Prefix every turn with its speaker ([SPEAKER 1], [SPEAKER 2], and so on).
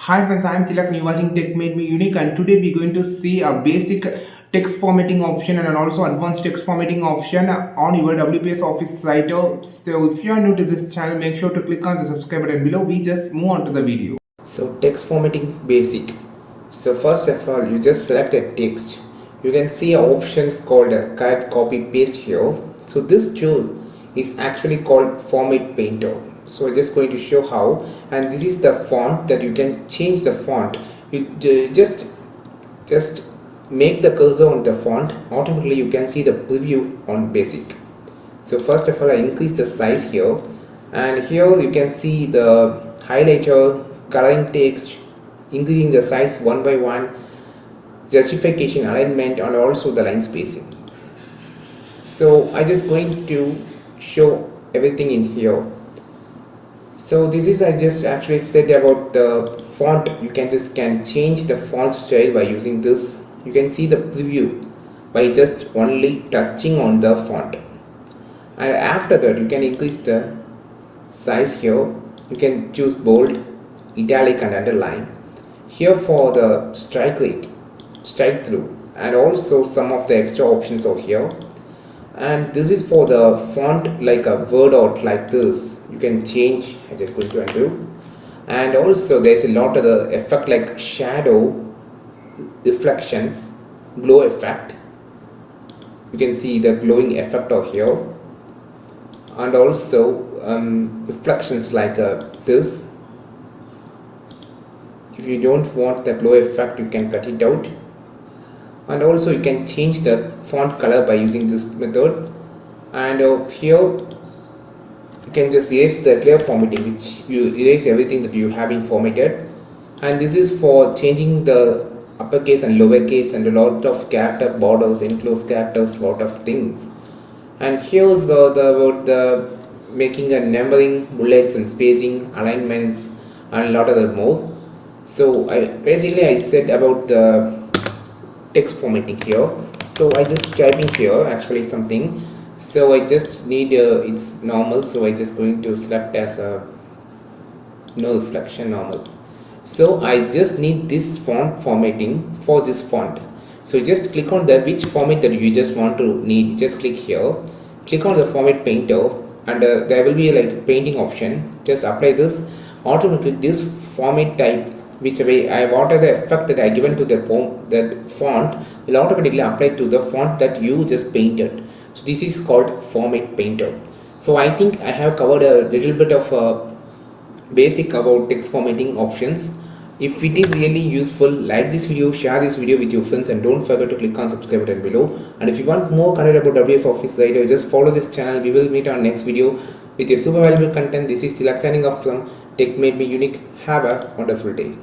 [SPEAKER 1] Hi friends, I am Tilak and you're watching Tech Made Me Unique, and today we're going to see a basic text formatting option and also advanced text formatting option on your WPS Office site. So if you are new to this channel, make sure to click on the subscribe button below. We just move on to the video.
[SPEAKER 2] So text formatting basic. So first of all, you just select a text. You can see options called a cut, copy, paste here. So this tool is actually called Format Painter. So I'm just going to show how, and this is the font that you can change the font. You just make the cursor on the font. Automatically you can see the preview on basic. So first of all, I increase the size here, and here you can see the highlighter, coloring text, increasing the size one by one, justification, alignment, and also the line spacing. So I just going to show everything in here. So this is I just actually said about the font. You can change the font style by using this. You can see the preview by just only touching on the font, and after that you can increase the size here. You can choose bold, italic, and underline here for the strike rate, strike through, and also some of the extra options are here. And this is for the font like a word out like this. You can change. I just going to undo. And also there's a lot of the effect like shadow, reflections, glow effect. You can see the glowing effect over here, and also reflections like this. If you don't want the glow effect, you can cut it out. And also you can change the font color by using this method. And here you can just erase the clear formatting, which you erase everything that you have been formatted. And this is for changing the uppercase and lowercase and a lot of character borders, enclosed characters, lot of things. And here's the making a numbering, bullets and spacing, alignments, and a lot of the more. So I said about the text formatting here. So I just typing here actually something. So I just need it's normal. So I just going to select as a no reflection normal. So I just need this font formatting for this font. So just click on the which format that you just want to need. Just click here, click on the format painter, and there will be like painting option. Just apply this. Automatically this format type, whichever what are the effect that I given to the font will automatically apply to the font that you just painted. So this is called format painter. So I think I have covered a little bit of basic about text formatting options. If it is really useful, like this video, share this video with your friends, and don't forget to click on subscribe button below. And if you want more content about WS Office writer, just follow this channel. We will meet on next video with your super valuable content. This is Tilak signing off from Tech Made Me Unique. Have a wonderful day.